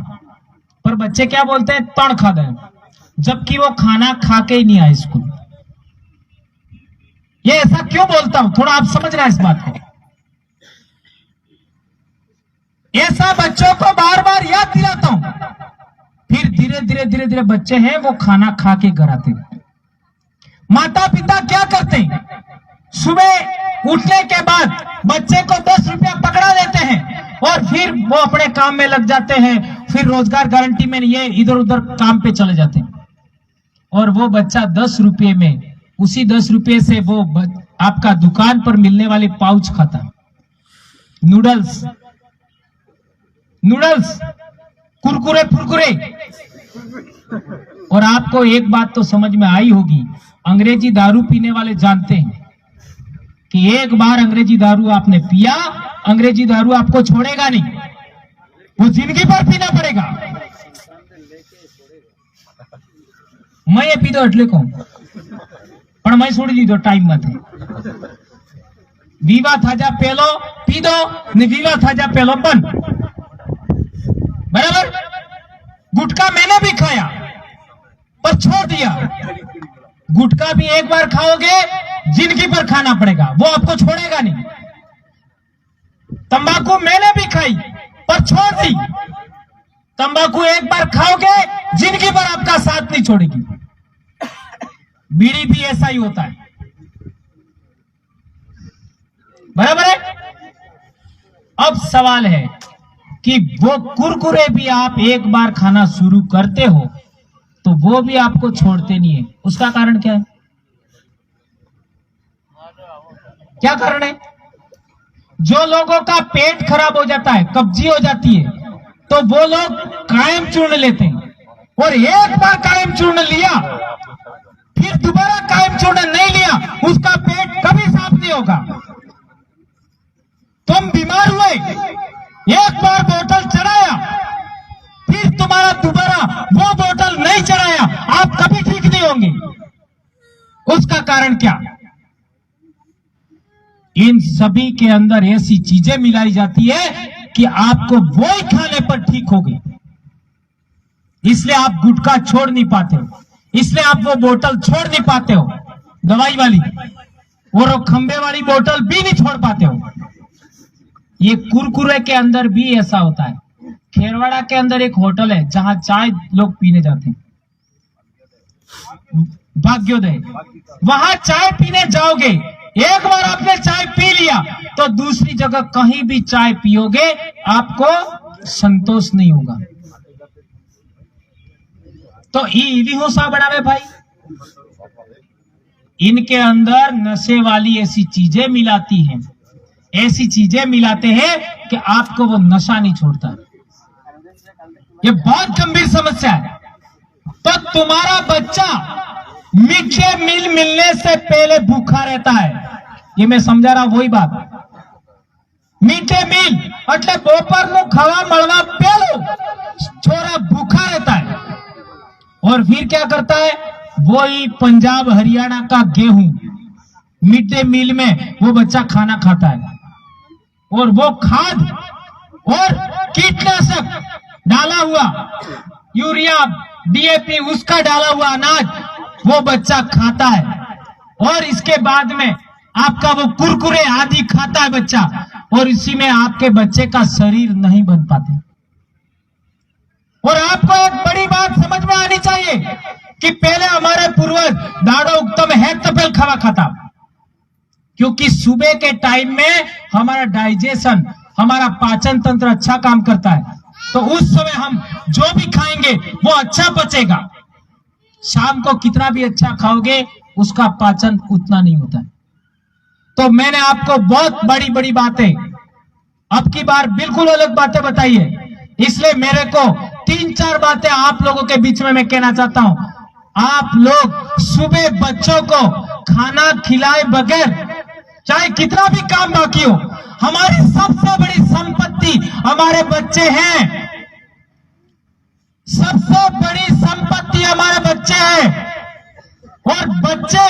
पर बच्चे क्या बोलते हैं? तण खादा है, जबकि वो खाना खा के ही नहीं आए स्कूल। ये ऐसा क्यों बोलता हूं, थोड़ा आप समझना इस बात को। ऐसा बच्चों को बार बार याद दिलाता हूं, फिर धीरे धीरे बच्चे हैं वो खाना खा के घर आते हैं। माता पिता क्या करते हैं? सुबह उठने के बाद बच्चे को 10 रुपया पकड़ा देते हैं और फिर वो अपने काम में लग जाते हैं, फिर रोजगार गारंटी में ये इधर उधर काम पे चले जाते हैं और वो बच्चा 10 रुपये में, उसी 10 रुपये से वो आपका दुकान पर मिलने वाले पाउच खाता है, नूडल्स, कुरकुरे फुरकुरे। और आपको एक बात तो समझ में आई होगी, अंग्रेजी दारू पीने वाले जानते हैं कि एक बार अंग्रेजी दारू आपने पिया, अंग्रेजी दारू आपको छोड़ेगा नहीं, वो जिंदगी भर पीना पड़ेगा। मैं ये पीधो એટલે કહું પણ मैं છોડી દીધો ટાઈમ માંથી। વિવા થાજા પેલો પીધો ને વિવા થાજા પેલો બંધ, बराबर। गुटखा मैंने भी खाया पर छोड़ दिया। गुटखा भी एक बार खाओगे जिंदगी भर खाना पड़ेगा, वो आपको छोड़ेगा नहीं। तंबाकू मैंने भी खाई पर छोड़ दी। तंबाकू एक बार खाओगे जिंदगी भर आपका साथ नहीं छोड़ेगी। बीड़ी भी ऐसा ही होता है, बराबर है। अब सवाल है कि वो कुरकुरे भी आप एक बार खाना शुरू करते हो तो वो भी आपको छोड़ते नहीं है। उसका कारण क्या है? क्या कारण है? जो लोगों का पेट खराब हो जाता है, कब्जी हो जाती है, तो वो लोग कायम चूर्ण लेते हैं और एक बार कायम चूर्ण लिया फिर दोबारा कायम चूर्ण नहीं लिया, उसका पेट कभी साफ नहीं होगा। तुम बीमार हुए, एक बार बोतल चढ़ाया, फिर तुम्हारा दोबारा वो बोतल नहीं चढ़ाया, आप कभी ठीक नहीं होंगे। उसका कारण क्या? इन सभी के अंदर ऐसी चीजें मिलाई जाती है कि आपको वो ही खाने पर ठीक हो गई। इसलिए आप गुटखा छोड़ नहीं पाते हो, इसलिए आप वो बोतल छोड़ नहीं पाते हो, दवाई वाली और वो खंबे वाली बोतल भी नहीं छोड़ पाते हो। ये कुरकुरे के अंदर भी ऐसा होता है। खेरवाड़ा के अंदर एक होटल है जहां चाय लोग पीने जाते हैं, भाग्योदय। वहां चाय पीने जाओगे, एक बार आपने चाय पी लिया तो दूसरी जगह कहीं भी चाय पियोगे आपको संतोष नहीं होगा। तो ईवी हो सा बनावे भाई, इनके अंदर नशे वाली ऐसी चीजें मिलाती हैं, ऐसी चीजें मिलाते हैं कि आपको वो नशा नहीं छोड़ता। ये बहुत गंभीर समस्या है। तो तुम्हारा बच्चा मिड डे मील मिलने से पहले भूखा रहता है, ये मैं समझा रहा हूं वही बात। मिड डे मील એટલે બપોરનું ખાવા મળવા પહેલું छोरा भूखा रहता है और फिर क्या करता है? वही पंजाब हरियाणा का गेहूं मिड डे मील में वो बच्चा खाना खाता है और वो खाद और कीटनाशक डाला हुआ यूरिया DAP उसका डाला हुआ अनाज वो बच्चा खाता है, और इसके बाद में आपका वो कुरकुरे आदि खाता है बच्चा, और इसी में आपके बच्चे का शरीर नहीं बन पाते। और आपको एक बड़ी बात समझ में आनी चाहिए कि पहले हमारे पूर्वज दाड़ो उत्तम है तपेल खावा खाता, क्योंकि सुबह के टाइम में हमारा डाइजेशन, हमारा पाचन तंत्र अच्छा काम करता है, तो उस समय हम जो भी खाएंगे वो अच्छा पचेगा। शाम को कितना भी अच्छा खाओगे उसका पाचन उतना नहीं होता है। तो मैंने आपको बहुत बड़ी बड़ी बातें, अब की बार बिल्कुल अलग बातें बताई है, इसलिए मेरे को 3-4 बातें आप लोगों के बीच में मैं कहना चाहता हूं। आप लोग सुबह बच्चों को खाना खिलाए बगैर, चाहे कितना भी काम बाकी हो, हमारी सबसे बड़ी संपत्ति हमारे बच्चे हैं। सबसे बड़ी संपत्ति हमारे बच्चे हैं, और बच्चे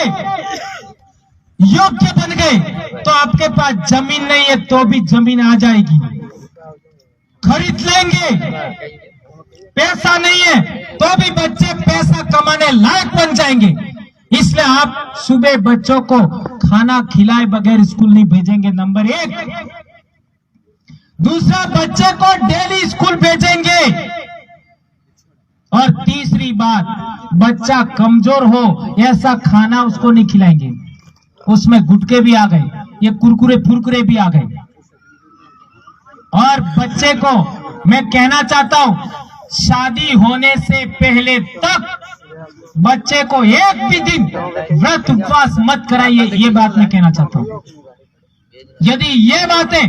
योग्य बन गए तो आपके पास जमीन नहीं है तो भी जमीन आ जाएगी, खरीद लेंगे। पैसा नहीं है तो भी बच्चे पैसा कमाने लायक बन जाएंगे। इसलिए आप सुबह बच्चों को खाना खिलाए बगैर स्कूल नहीं भेजेंगे, नंबर 1। दूसरा, बच्चे को डेली स्कूल भेजेंगे। और तीसरी बात, बच्चा कमजोर हो ऐसा खाना उसको नहीं खिलाएंगे, उसमें गुटके भी आ गए, ये कुरकुरे फुरकुरे भी आ गए। और बच्चे को मैं कहना चाहता हूं, शादी होने से पहले तक बच्चे को एक भी दिन व्रत उपवास मत कराइए, ये बात मैं कहना चाहता हूं। यदि ये बातें,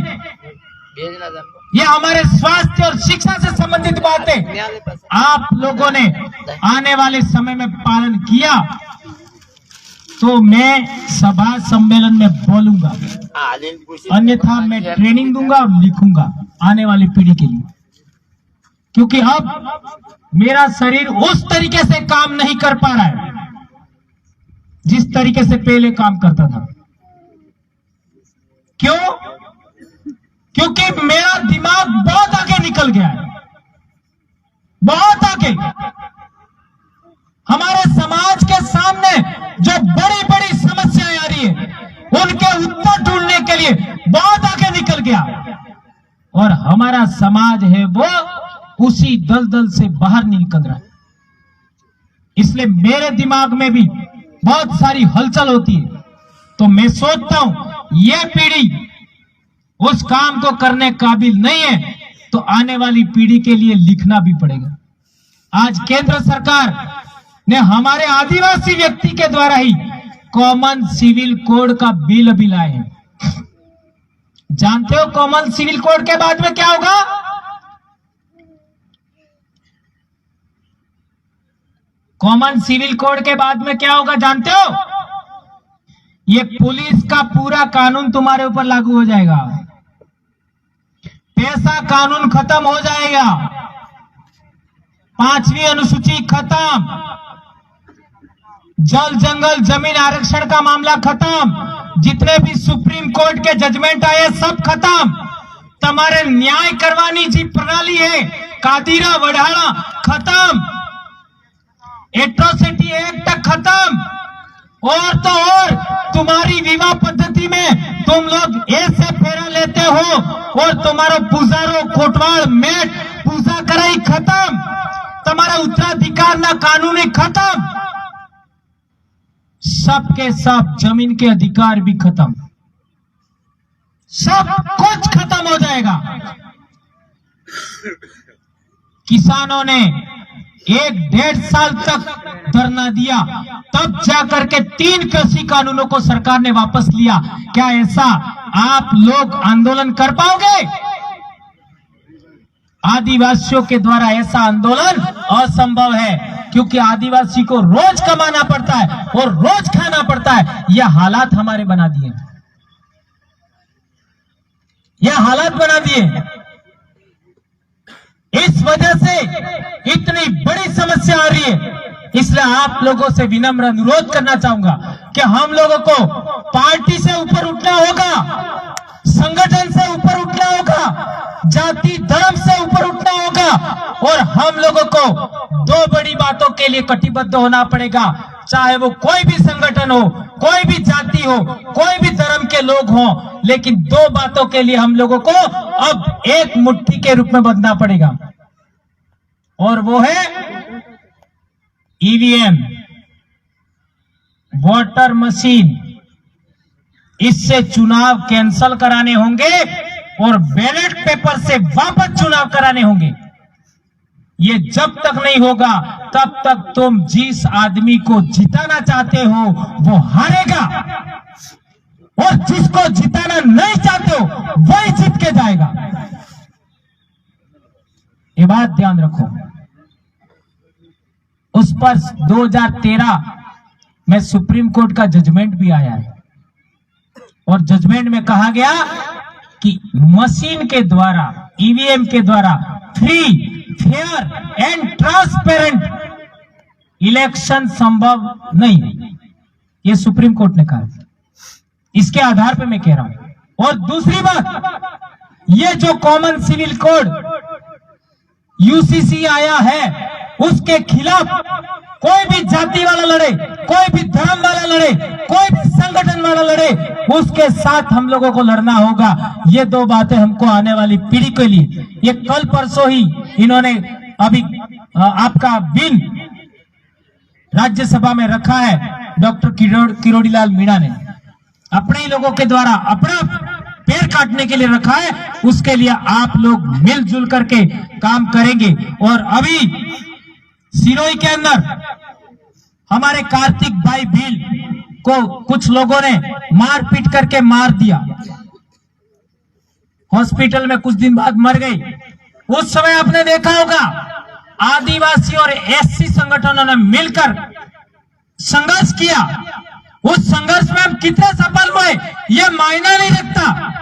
ये हमारे स्वास्थ्य और शिक्षा से संबंधित बातें आप लोगों ने आने वाले समय में पालन किया तो मैं सभा सम्मेलन में बोलूंगा, अन्यथा मैं ट्रेनिंग दूंगा और लिखूंगा आने वाली पीढ़ी के लिए। क्योंकि अब मेरा शरीर उस तरीके से काम नहीं कर पा रहा है जिस तरीके से पहले काम करता था। क्यों? क्योंकि मेरा दिमाग बहुत आगे निकल गया है, बहुत आगे। हमारे समाज के सामने जो बड़ी बड़ी समस्याएं आ रही है उनके उत्तर ढूंढने के लिए बहुत आगे निकल गया, और हमारा समाज है वो उसी दलदल से बाहर नहीं निकल रहा है। इसलिए मेरे दिमाग में भी बहुत सारी हलचल होती है, तो मैं सोचता हूं ये पीढ़ी उस काम को करने काबिल नहीं है तो आने वाली पीढ़ी के लिए लिखना भी पड़ेगा। आज केंद्र सरकार ने हमारे आदिवासी व्यक्ति के द्वारा ही कॉमन सिविल कोड का बिल अभी लाए हैं। जानते हो कॉमन सिविल कोड के बाद में क्या होगा? कॉमन सिविल कोड के बाद में क्या होगा जानते हो? ये पुलिस का पूरा कानून तुम्हारे ऊपर लागू हो जाएगा, पैसा कानून खत्म हो जाएगा, 5वीं अनुसूची खत्म, जल जंगल जमीन आरक्षण का मामला खत्म, जितने भी सुप्रीम कोर्ट के जजमेंट आए सब खत्म, तुम्हारे न्याय करवानी जी प्रणाली है कादिरा वढ़ाना खत्म, एट्रोसिटी एक्ट खत्म, और तो और तुम्हारी विवाह पद्धति में तुम लोग ऐसे फेरा लेते हो और तुम्हारा पुजारो कोटवाल मेट पूजा कराई खत्म, तुम्हारा उत्तराधिकार ना कानूनी खत्म, सबके सब जमीन के अधिकार भी खत्म, सब कुछ खत्म हो जाएगा। किसानों ने 1-1.5 साल तक धरना दिया, तब जाकर के 3 कृषि कानूनों को सरकार ने वापस लिया। क्या ऐसा आप लोग आंदोलन कर पाओगे? आदिवासियों के द्वारा ऐसा आंदोलन असंभव है, क्योंकि आदिवासी को रोज कमाना पड़ता है और रोज खाना पड़ता है। यह हालात हमारे बना दिए, यह हालात बना दिए। इस वजह से इतनी बड़ी समस्या आ रही है। इसलिए आप लोगों से विनम्र अनुरोध करना चाहूंगा कि हम लोगों को पार्टी से ऊपर उठना होगा, संगठन से ऊपर उठना होगा, जाति धर्म से ऊपर उठना होगा और हम लोगों को दो बड़ी बातों के लिए कटिबद्ध होना पड़ेगा, चाहे वो कोई भी संगठन हो, कोई भी जाति हो, कोई भी धर्म के लोग हों, लेकिन दो बातों के लिए हम लोगों को अब एक मुट्ठी के रूप में बंधना पड़ेगा, और वो है ईवीएम, वोटर मशीन। इससे चुनाव कैंसल कराने होंगे और बैलेट पेपर से वापस चुनाव कराने होंगे। ये जब तक नहीं होगा तब तक तुम जिस आदमी को जिताना चाहते हो वो हारेगा, और जिसको जिताना नहीं चाहते हो वही जीत के जाएगा। ये बात ध्यान रखो। उस पर 2013 में सुप्रीम कोर्ट का जजमेंट भी आया है, और जजमेंट में कहा गया कि मशीन के द्वारा, ईवीएम के द्वारा free, fair and transparent election संभव नहीं है। यह सुप्रीम कोर्ट ने कहा। इसके आधार पर मैं कह रहा हूं। और दूसरी बात, यह जो कॉमन सिविल कोड यूसीसी आया है, उसके खिलाफ कोई भी जाति वाला लड़े, कोई भी धर्म वाला लड़े, कोई भी संगठन वाला लड़े, उसके साथ हम लोगों को लड़ना होगा। ये दो बातें हमको आने वाली पीढ़ी के लिए, ये कल परसों ही इन्होंने अभी आपका बिल राज्यसभा में रखा है, डॉक्टर किरोड़ीलाल मीणा ने अपने ही लोगों के द्वारा अपना पेड़ काटने के लिए रखा है। उसके लिए आप लोग मिलजुल करके काम करेंगे। और अभी सिरोही के अंदर हमारे कार्तिक भाई भील को कुछ लोगों ने मार पीट करके मार दिया, हॉस्पिटल में कुछ दिन बाद मर गई। उस समय आपने देखा होगा आदिवासी और एससी संगठनों ने मिलकर संघर्ष किया। उस संघर्ष में हम कितने सफल हुए यह मायना नहीं रखता,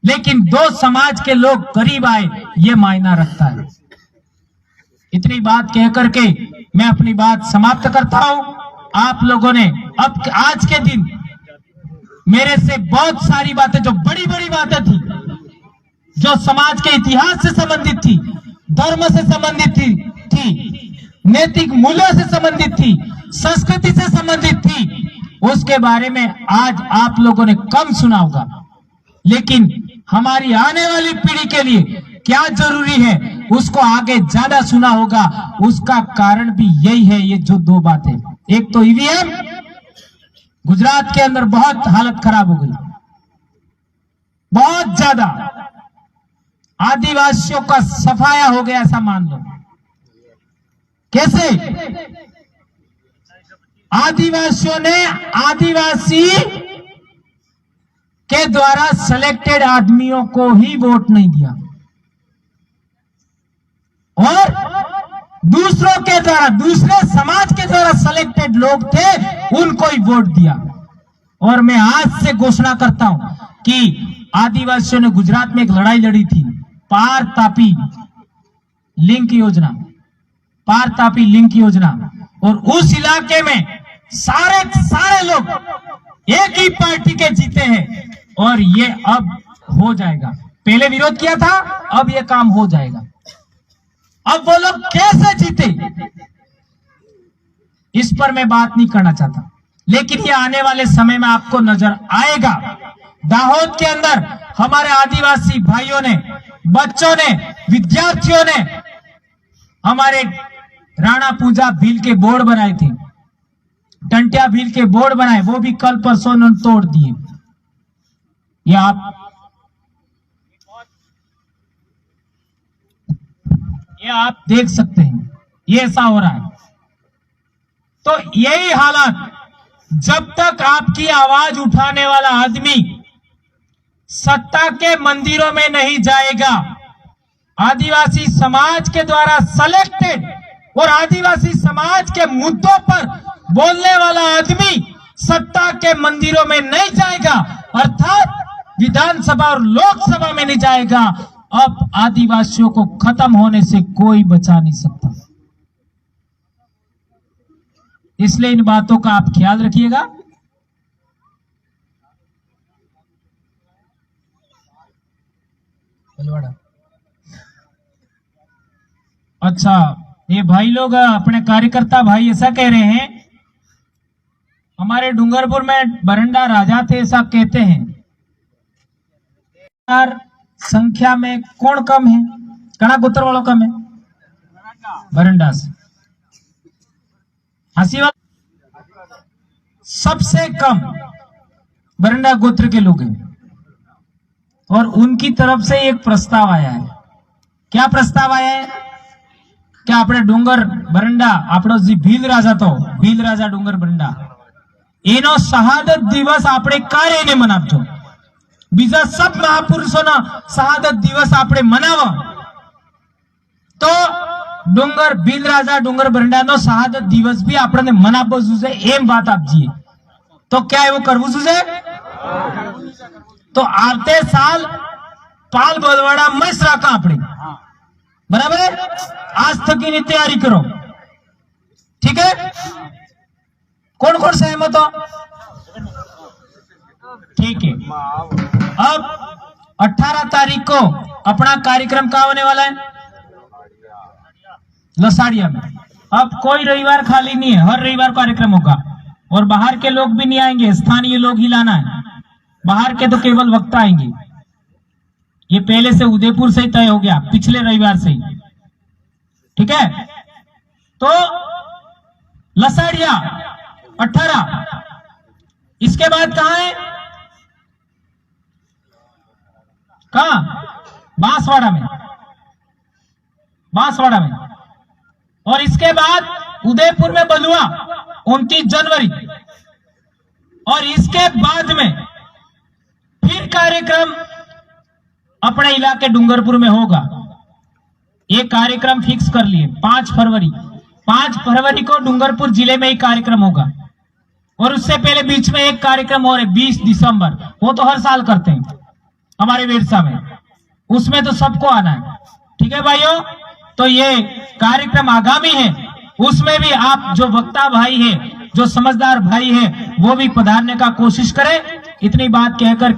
लेकिन दो समाज के लोग करीब आए यह मायना रखता है। इतनी बात कह करके मैं अपनी बात समाप्त करता हूं। आप लोगों ने अब आज के दिन मेरे से बहुत सारी बातें, जो बड़ी बड़ी बातें थी, जो समाज के इतिहास से संबंधित थी, धर्म से संबंधित थी, नैतिक मूल्यों से संबंधित थी, संस्कृति से संबंधित थी, उसके बारे में आज आप लोगों ने कम सुना होगा। लेकिन हमारी आने वाली पीढ़ी के लिए क्या जरूरी है उसको आगे ज्यादा सुना होगा। उसका कारण भी यही है, ये जो दो बातें, एक तो ईवीएम, गुजरात के अंदर बहुत हालत खराब हो गई, बहुत ज्यादा आदिवासियों का सफाया हो गया, ऐसा मान लो। कैसे? आदिवासियों ने आदिवासी के द्वारा सिलेक्टेड आदमियों को ही वोट नहीं दिया, और दूसरों के द्वारा, दूसरे समाज के द्वारा सिलेक्टेड लोग थे उनको ही वोट दिया। और मैं आज से घोषणा करता हूं कि आदिवासियों ने गुजरात में एक लड़ाई लड़ी थी, पार तापी लिंक योजना, पार तापी लिंक योजना, और उस इलाके में सारे लोग एक ही पार्टी के जीते हैं, और ये अब हो जाएगा। पहले विरोध किया था, अब ये काम हो जाएगा। अब वो लोग कैसे जीते इस पर मैं बात नहीं करना चाहता, लेकिन ये आने वाले समय में आपको नजर आएगा। दाहोद के अंदर हमारे आदिवासी भाइयों ने, बच्चों ने, विद्यार्थियों ने हमारे राणा पूजा भील के बोर्ड बनाए थे, टंटिया भील के बोर्ड बनाए, वो भी कल परसों उन्होंने तोड़ दिए। ये आप देख सकते हैं, ये ऐसा हो रहा है। तो यही हालात, जब तक आपकी आवाज उठाने वाला आदमी सत्ता के मंदिरों में नहीं जाएगा, आदिवासी समाज के द्वारा सिलेक्टेड और आदिवासी समाज के मुद्दों पर बोलने वाला आदमी सत्ता के मंदिरों में नहीं जाएगा, अर्थात विधानसभा और लोकसभा में नहीं जाएगा, अब आदिवासियों को खत्म होने से कोई बचा नहीं सकता। इसलिए इन बातों का आप ख्याल रखिएगा। अच्छा, ये भाई लोग अपने कार्यकर्ता भाई ऐसा कह रहे हैं, हमारे डूंगरपुर में बरंडा राजा थे ऐसा कहते हैं। यार संख्या में कौन कम है? कड़ा गोत्र वालों कम है बरंडा से। हंसी वाला सबसे कम बरंडा गोत्र के लोग हैं। और उनकी तरफ से एक प्रस्ताव आया है। क्या प्रस्ताव आया है? क्या આપણે ડુંગર બરંડા આપણો જે ભીલ રાજા તો ભીલ રાજા ડુંગર બરંડા એનો શહાદત દિવસ આપણે કારે એને મનાવજો, બીજા સબ મહાપુરુષોના શહાદત દિવસ આપણે મનાવો તો ડુંગર ભીલ રાજા ડુંગર બરંડાનો શહાદત દિવસ भी આપણને મનાવવો જોઈએ એમ વાત આપજીએ। તો क्या એવું કરવું જોઈએ? तो આવતે साल पाल बलवाड़ा मस्त राखा આપણે, बराबर है? आज तक की तैयारी करो, ठीक है? कौन कौन सहमत हो? ठीक है। अब 18 तारीख को अपना कार्यक्रम कहाँ होने वाला है? लसाड़िया में। अब कोई रविवार खाली नहीं है, हर रविवार कार्यक्रम होगा और बाहर के लोग भी नहीं आएंगे, स्थानीय लोग ही लाना है। बाहर के तो केवल वक्ता आएंगे। ये पहले से उदयपुर से ही तय हो गया, पिछले रविवार से ही, ठीक है? तो लसाड़िया 18, इसके बाद कहां है? कहां? बांसवाड़ा में, बांसवाड़ा में। और इसके बाद उदयपुर में बलुआ 29 जनवरी। और इसके बाद में फिर कार्यक्रम अपने इलाके डूंगरपुर में होगा। ये कार्यक्रम फिक्स कर लिए 5 फरवरी। 5 फरवरी को डूंगरपुर जिले में ही कार्यक्रम होगा। और उससे पहले बीच में एक कार्यक्रम और है 20 दिसंबर, वो तो हर साल करते हैं हमारे वेरसा में, उसमें तो सबको आना है, ठीक है भाइयों? तो ये कार्यक्रम आगामी है, उसमें भी आप जो वक्ता भाई है, जो समझदार भाई है, वो भी पधारने का कोशिश करें। इतनी बात कहकर